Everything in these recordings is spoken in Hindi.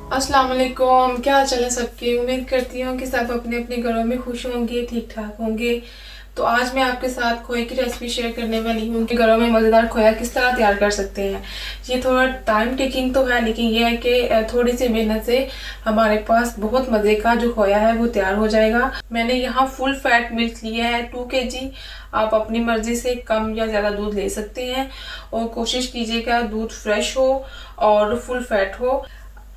अस्सलाम वालेकुम। क्या हाल चाल है सबकी। उम्मीद करती हूँ कि सब अपने अपने घरों में खुश होंगे, ठीक ठाक होंगे। तो आज मैं आपके साथ खोए की रेसिपी शेयर करने वाली हूँ कि घरों में मज़ेदार खोया किस तरह तैयार कर सकते हैं। ये थोड़ा टाइम टेकिंग तो है, लेकिन ये है कि थोड़ी सी मेहनत से हमारे पास बहुत मज़े का जो खोया है वो तैयार हो जाएगा। मैंने यहाँ फुल फैट मिल्क लिया है 2 kg। आप अपनी मर्ज़ी से कम या ज़्यादा दूध ले सकते हैं और कोशिश कीजिएगा दूध फ्रेश हो और फुल फैट हो।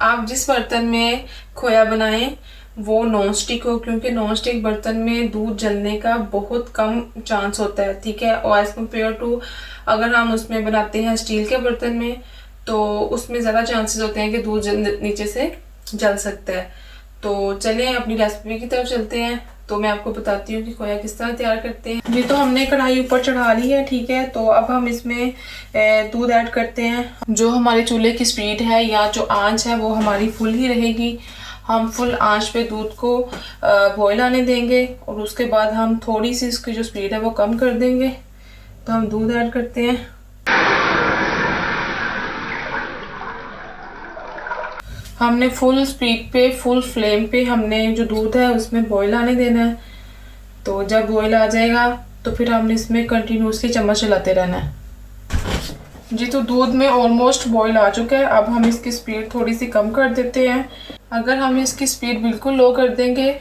आप जिस बर्तन में खोया बनाएं वो नॉन स्टिक हो, क्योंकि नॉन स्टिक बर्तन में दूध जलने का बहुत कम चांस होता है, ठीक है। और एज कम्पेयर टू अगर हम उसमें बनाते हैं स्टील के बर्तन में, तो उसमें ज़्यादा चांसेस होते हैं कि दूध नीचे से जल सकता है। तो चलिए अपनी रेसिपी की तरफ चलते हैं। तो मैं आपको बताती हूँ कि खोया किस तरह तैयार करते हैं। जी, तो हमने कढ़ाई ऊपर चढ़ा ली है, ठीक है। तो अब हम इसमें दूध ऐड करते हैं। जो हमारे चूल्हे की स्पीड है या जो आंच है वो हमारी फुल ही रहेगी। हम फुल आंच पे दूध को बॉयल आने देंगे और उसके बाद हम थोड़ी सी इसकी जो स्पीड है वो कम कर देंगे। तो हम दूध ऐड करते हैं। हमने फुल स्पीड पे, फुल फ्लेम पे हमने जो दूध है उसमें बॉयल आने देना है। तो जब बॉयल आ जाएगा तो फिर हमने इसमें कंटिन्यूसली चम्मच चलाते रहना है। जी, तो दूध में ऑलमोस्ट बॉईल आ चुका है। अब हम इसकी स्पीड थोड़ी सी कम कर देते हैं। अगर हम इसकी स्पीड बिल्कुल लो कर देंगे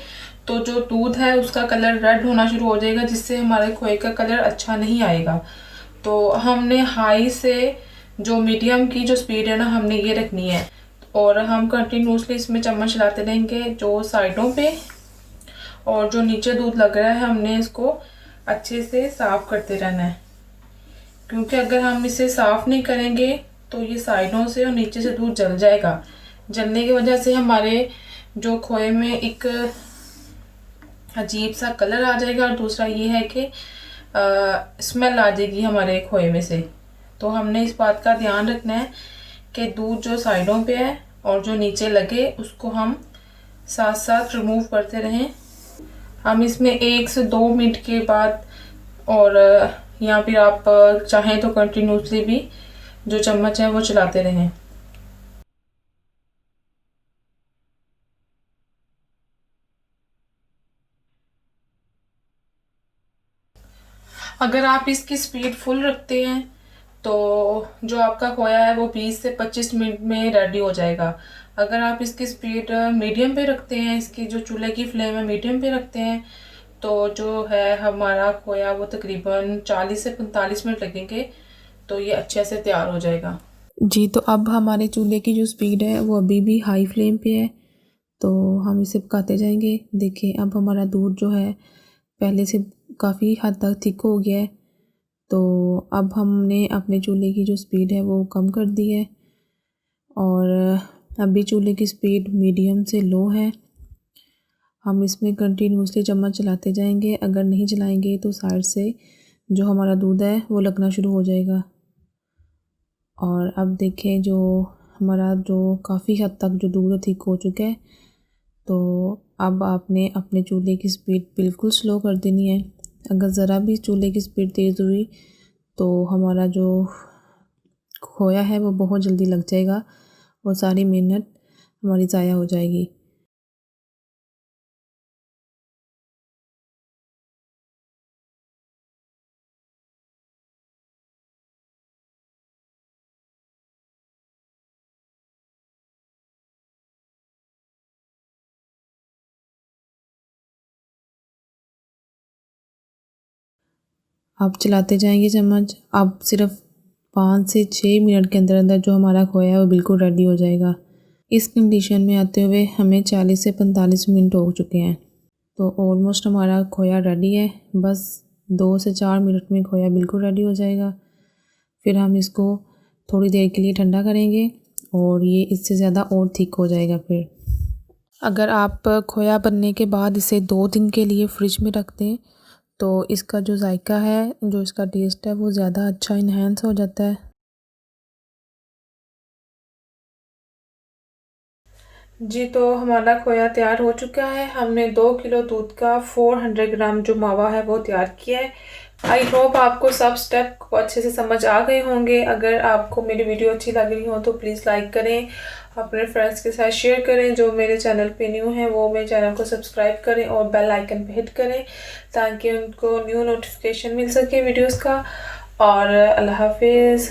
तो जो दूध है उसका कलर रेड होना शुरू हो जाएगा, जिससे हमारे खोए का कलर अच्छा नहीं आएगा। तो हमने हाई से जो मीडियम की जो स्पीड है ना, हमने ये रखनी है। और हम कंटिन्यूसली इसमें चम्मच चलाते रहेंगे जो साइडों पे, और जो नीचे दूध लग रहा है हमने इसको अच्छे से साफ करते रहना है, क्योंकि अगर हम इसे साफ नहीं करेंगे तो ये साइडों से और नीचे से दूध जल जाएगा। जलने की वजह से हमारे जो खोए में एक अजीब सा कलर आ जाएगा, और दूसरा ये है कि स्मेल आ जाएगी हमारे खोए में से। तो हमने इस बात का ध्यान रखना है कि दूध जो साइडों पे है और जो नीचे लगे उसको हम साथ साथ रिमूव करते रहें। हम इसमें 1 से 2 मिनट के बाद, और या फिर आप चाहें तो कंटिन्यूसली भी जो चम्मच है वो चलाते रहें। अगर आप इसकी स्पीड फुल रखते हैं तो जो आपका खोया है वो 20 से 25 मिनट में रेडी हो जाएगा। अगर आप इसकी स्पीड मीडियम पे रखते हैं, इसकी जो चूल्हे की फ्लेम है मीडियम पे रखते हैं, तो जो है हमारा खोया वो तकरीबन 40 से 45 मिनट लगेंगे, तो ये अच्छे से तैयार हो जाएगा। जी, तो अब हमारे चूल्हे की जो स्पीड है वो अभी भी हाई फ्लेम पे है। तो हम इसे पकाते जाएंगे। देखिए अब हमारा दूध जो है पहले से काफ़ी हद तक थिक हो गया है। तो अब हमने अपने चूल्हे की जो स्पीड है वो कम कर दी है, और अभी चूल्हे की स्पीड मीडियम से लो है। हम इसमें कंटिन्यूसली चम्मच चलाते जाएंगे। अगर नहीं चलाएंगे तो साइड से जो हमारा दूध है वो लगना शुरू हो जाएगा। और अब देखें जो हमारा जो काफ़ी हद तक जो दूध थिक हो चुका है। तो अब आपने अपने चूल्हे की स्पीड बिल्कुल स्लो कर देनी है। अगर ज़रा भी चूल्हे की स्पीड तेज़ हुई तो हमारा जो खोया है वो बहुत जल्दी लग जाएगा और सारी मेहनत हमारी ज़ाया हो जाएगी। आप चलाते जाएंगे चम्मच। अब सिर्फ 5 से 6 मिनट के अंदर अंदर जो हमारा खोया है वो बिल्कुल रेडी हो जाएगा। इस कंडीशन में आते हुए हमें 40 से 45 मिनट हो चुके हैं। तो ऑलमोस्ट हमारा खोया रेडी है। बस 2 से 4 मिनट में खोया बिल्कुल रेडी हो जाएगा। फिर हम इसको थोड़ी देर के लिए ठंडा करेंगे और ये इससे ज़्यादा और थिक हो जाएगा। फिर अगर आप खोया बनने के बाद इसे 2 दिन के लिए फ्रिज में रख दें तो इसका जो जायका है, जो इसका टेस्ट है वो ज़्यादा अच्छा इन्हेंस हो जाता है। जी, तो हमारा खोया तैयार हो चुका है। हमने 2 किलो दूध का 400 ग्राम जो मावा है वो तैयार किया है। आई होप आपको सब स्टेप को अच्छे से समझ आ गए होंगे। अगर आपको मेरी वीडियो अच्छी लग रही हो तो प्लीज़ लाइक करें, अपने फ्रेंड्स के साथ शेयर करें। जो मेरे चैनल पे न्यू हैं वो मेरे चैनल को सब्सक्राइब करें और बेल आइकन पे हिट करें ताकि उनको न्यू नोटिफिकेशन मिल सके वीडियोस का। और अल्लाह हाफिज़।